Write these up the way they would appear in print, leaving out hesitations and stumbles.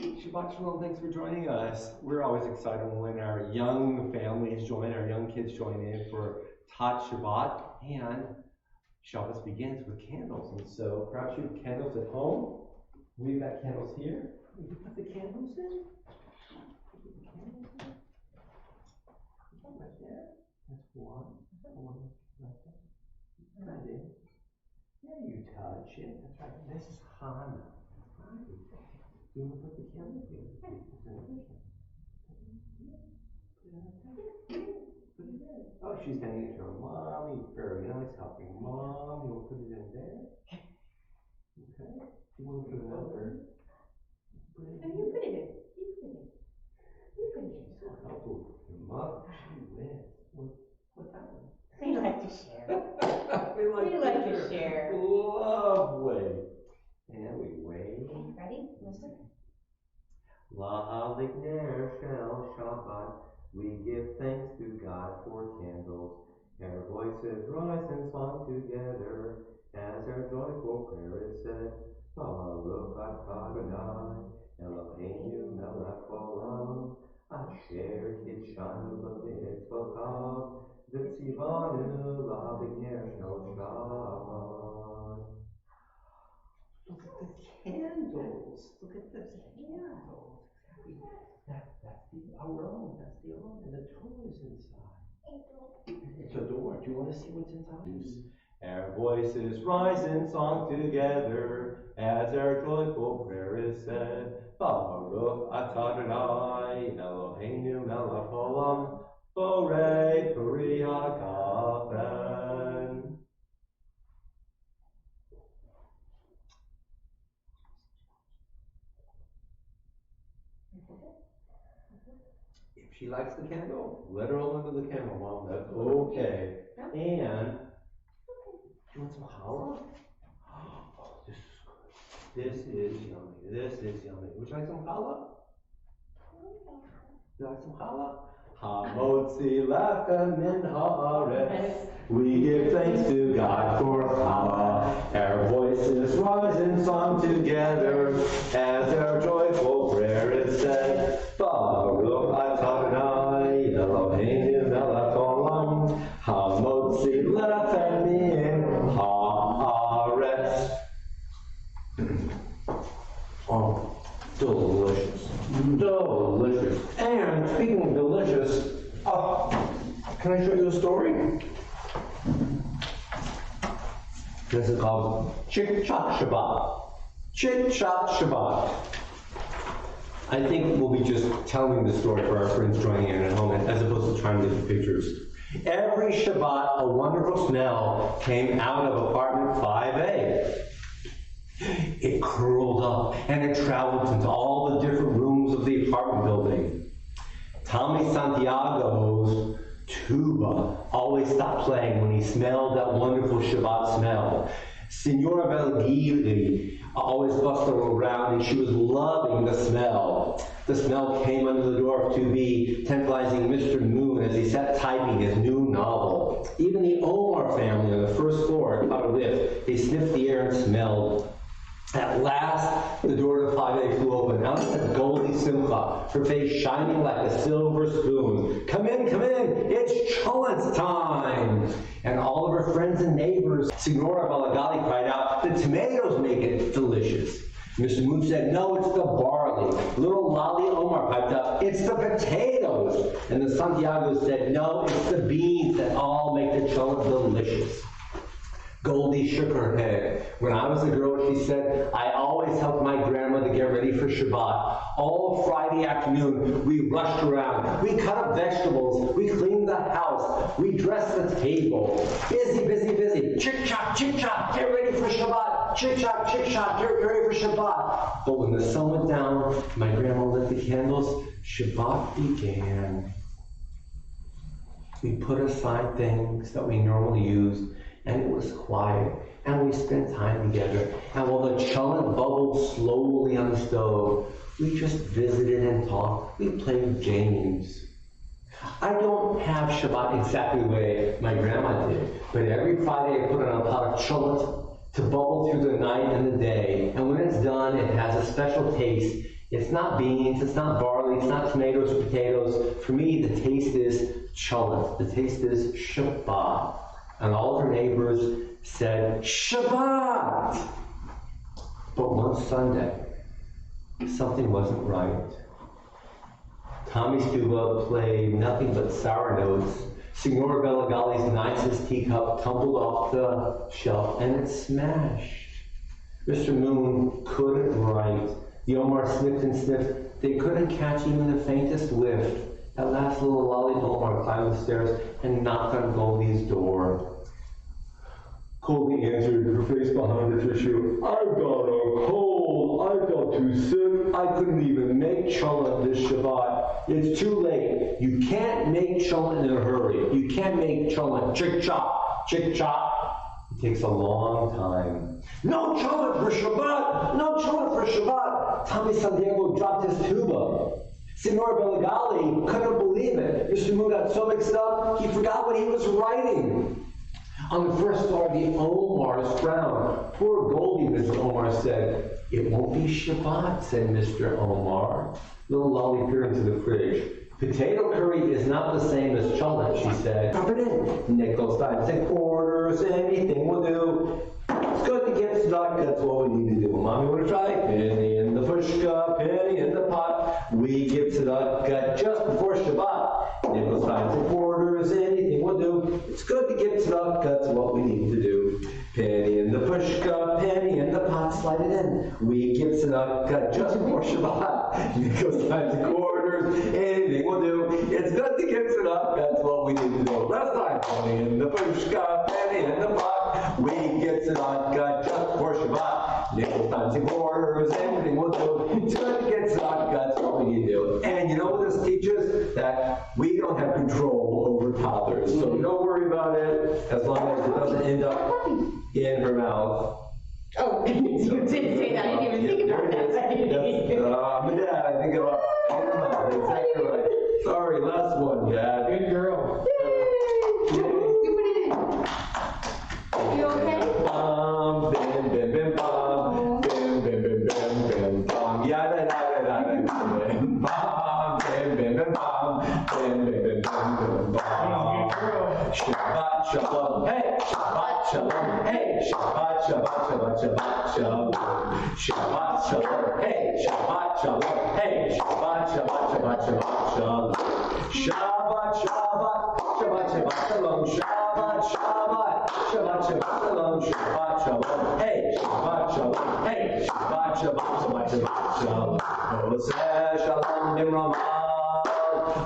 Shabbat Shalom, thanks for joining us. We're always excited when our young families join, our young kids join in for Tat Shabbat, and Shabbat begins with candles. And so perhaps you have candles at home. We've got candles here. We can put the candles in. Right there. That's one. One right there. Right there. There you touch it. That's right. This is Hana. Right. You want to put the candle here? Put it in. Oh, she's handing it to her mommy. Very nice, helping mom. You want to put it in there? Okay. You want to put it over? No, you put it in. You put it in. You put it in. She's so helpful with your mother. She wins. What's that one? We like to share. we like to share. Lovely. And we wait. Okay, ready? Listen. L'haligner shel Shabbat, we give thanks to God for candles. Our voices rise in song together, as our joyful prayer is said. Baruch atah Adonai, Eloheinu melech haolam, asher kitshanu b'mitzvotav, v'tzivanu l'haligner shel Shabbat. Look at the candles. Look at the candles. That's the aroma. That's the aroma. And the Torah is inside. It's a door. Do you want to see what's inside? Our voices rise in song together as our joyful prayer is said. Baruch atah Adonai Eloheinu melech haolam borei peri hagafen. If she likes the candle, let her hold onto the candle, Mom. That's okay. And, do you want some challah? Oh, this is good. This is yummy. This is yummy. Would you like some challah? You like some challah? Hamotzi lechem min haaretz. We give thanks to God for challah. Our voices rise in song together as our joyful prayer is said. Baruch atah Adonai Eloheinu melech haolam, hamotzi lechem min haaretz. Oh, delicious. Delicious. And speaking of delicious, can I show you a story? This is called Chit Chat Shabbat. Chit Chat Shabbat. I think we'll be just telling the story for our friends joining in at home as opposed to trying to get the pictures. Every Shabbat, a wonderful smell came out of apartment 5A. It curled up and it traveled into all the different rooms of the apartment building. Tommy Santiago's tuba always stopped playing when he smelled that wonderful Shabbat smell. Senora Belgili always bustled around and she was loving the smell. The smell came under the door of 2B, tantalizing Mr. Moon as he sat typing his new novel. Even the Omar family on the first floor caught a whiff. They sniffed the air and smelled. At last, the door to 5A flew open. Out stepped Goldie Simcha, her face shining like a silver spoon. Come in, it's Cholent's time! And all of her friends and neighbors, Signora Balagali cried out, the tomatoes make it delicious. Mr. Moon said, no, it's the barley. Little Lolly Omar piped up, it's the potatoes. And the Santiago said, no, it's the beans that all make the Cholent delicious. Goldie shook her head. When I was a girl, she said, I always helped my grandmother get ready for Shabbat. All Friday afternoon, we rushed around. We cut up vegetables. We cleaned the house. We dressed the table. Busy. Chick-chop, get ready for Shabbat. Chick-chop, get ready for Shabbat. But when the sun went down, my grandma lit the candles, Shabbat began. We put aside things that we normally use, and it was quiet, and we spent time together. And while the cholent bubbled slowly on the stove, we just visited and talked. We played games. I don't have Shabbat exactly the way my grandma did, but every Friday I put on a pot of cholent to bubble through the night and the day. And when it's done, it has a special taste. It's not beans, it's not barley, it's not tomatoes or potatoes. For me, the taste is cholent. The taste is Shabbat. And all of her neighbors said, Shabbat! But one Sunday, something wasn't right. Tommy Stuba played nothing but sour notes. Signora Bellegali's nicest teacup tumbled off the shelf and it smashed. Mr. Moon couldn't write. The Omar sniffed and sniffed. They couldn't catch even the faintest whiff. At last, little Lolly Omar climbed the stairs and knocked on Goldie's door. Goldie answered, her face behind the tissue. I've got a cold. I felt too sick. I couldn't even make cholent this Shabbat. It's too late. You can't make cholent in a hurry. You can't make cholent. Chick-chop, chick-chop. It takes a long time. No cholent for Shabbat! No cholent for Shabbat! Tommy Sandiego dropped his tuba. Signora Bellegali couldn't believe it. Mr. Moon got so mixed up, he forgot what he was writing. On the first floor, the Omars frowned. Poor Goldie, Mr. Omar said. It won't be Shabbat, said Mr. Omar. Little Lolly peered into the fridge. Potato curry is not the same as cholent, she said. Drop it in. Nickels, dimes, and quarters, anything will do. It's good to get stuck, that's what we need to do. Mommy, wanna try? Penny in the pushka, penny in the pot. We give tzedakah just before Shabbat. Nickels, dimes, and quarters, anything will do. It's good to get tzedakah, that's what we need to do. Penny in the pushka, penny in the pot, slide it in. We give tzedakah just before Shabbat. Nickels, dimes, and quarters, anything will do. It's good to get tzedakah, that's what we need to do. Last time, penny in the pushka, penny in the pot. We get tzedakah just before Shabbat. Nickels, dimes, and quarters, anything will do. It's good to get tzedakah, that's what we need to do. And you know what this teaches? That we don't have control over toddlers. So don't worry about it, as long as it doesn't end up in her mouth. Oh, you did say that. I didn't even think about that. My dad, I think about exactly right. Sorry, last one, Dad. Good girl. Yay! You put it in. You okay? Bim, bim, bim, bam. Bim, bim, bim, bim, bim, bam. Yada, yada, yada, bim, bam. Bim, bim, bim, bam. Bim, bim, bim, bim, bim, bam. Shabbat shalom, hey! Shabbat shalom, hey! Shabbat, Shabbat, Shabbat, Shabbat, shalom. Shabbat shalom, hey! Shabbat shalom, hey! Shabbat, Shabbat, Shabbat, Shabbat, shalom. Shabbat, Shabbat, Shabbat, Shabbat, shalom. Shabbat, Shabbat, Shabbat, Shabbat, shalom. Shabbat shalom, hey! Shabbat shalom, hey! Shabbat, Shabbat, Shabbat, Shabbat, shalom. Oseh shalom b'ramah.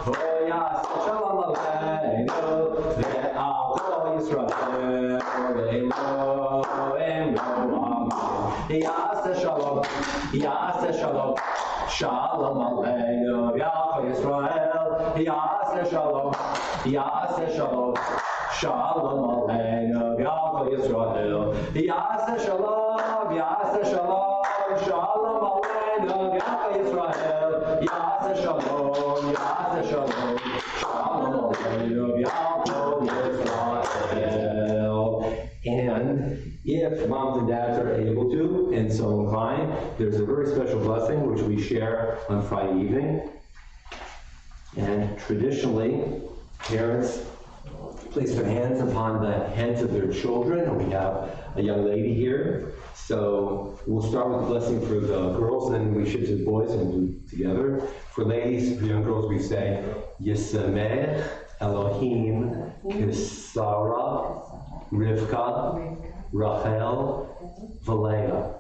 Oyas shalom aleinu. Ve'al Yisrael. Ve'elohim Noam. Yaseh shalom. Yaseh shalom. Shalom aleinu. Ve'al Yisrael. Yaseh shalom. Yaseh shalom. Shalom aleinu. Ve'al Yisrael. Yaseh shalom. Yaseh shalom. Shalom aleinu. Ve'al Yisrael. Yaseh shalom. Yaseh shalom. Shalom aleinu. Ve'al Yisrael. And if moms and dads are able to, and so inclined, there's a very special blessing which we share on Friday evening. And traditionally, parents place their hands upon the heads of their children, and we have a young lady here. So we'll start with the blessing for the girls, and then we shift to the boys and we'll do it together. For ladies, for young girls, we say, Yisamech Elohim Kisara Rivka Rachel Valeah.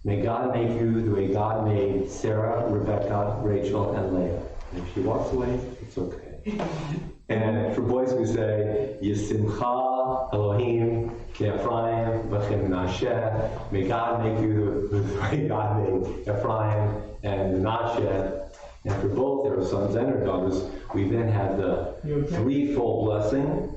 May God make you the way God made Sarah, Rebecca, Rachel, and Leah. And if she walks away, it's okay. And for boys, we say, Yisimcha Elohim Ephraim V'chem Menashe. May God make you the way God made Ephraim and Menashe. And for both their sons and their daughters, we then have the threefold blessing.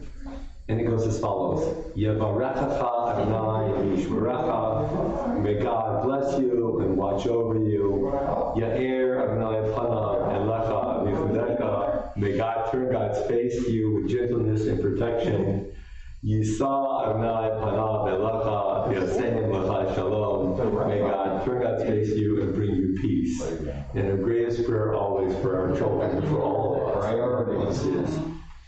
And it goes as follows. Yevarechecha Adonai Yishmerecha. May God bless you and watch over you. Ya'er Adonai Panav Elecha V'Yichudecha. May God turn God's face to you with gentleness and protection. Yisa Adonai Panav Elecha V'Yaseim Lecha Shalom. May God turn God's face to you and bring you peace. And the greatest prayer always for our children and for all of us is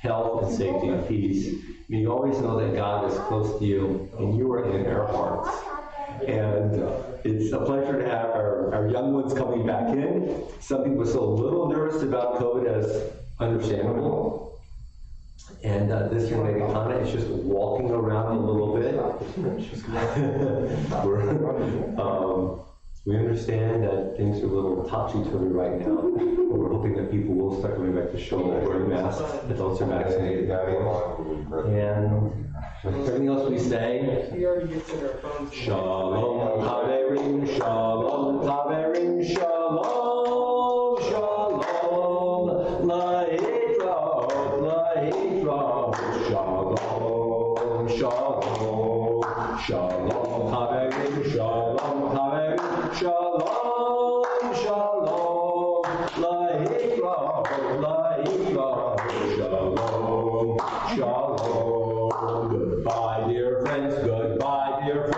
health and safety and peace. May you always know that God is close to you and you are in our hearts. And it's a pleasure to have our young ones coming back in. Some people are still a little nervous about COVID, as understandable. And this young lady, Hannah, is just walking around a little bit. We understand that things are a little topsy-turvy right now, but we're hoping that people will start coming back to show that wearing masks, adults are vaccinated. And everything else we say, Shalom, Chaverim, Shalom, Chaverim, Shalom, Shalom, La'itro, La'itro, Shalom, Shalom, Shalom, Chaverim, Shalom, Chaverim, Shalom, Shalom, La'itro, La'itro, Shalom, Shalom. Goodbye, dear friends. Goodbye, dear friends.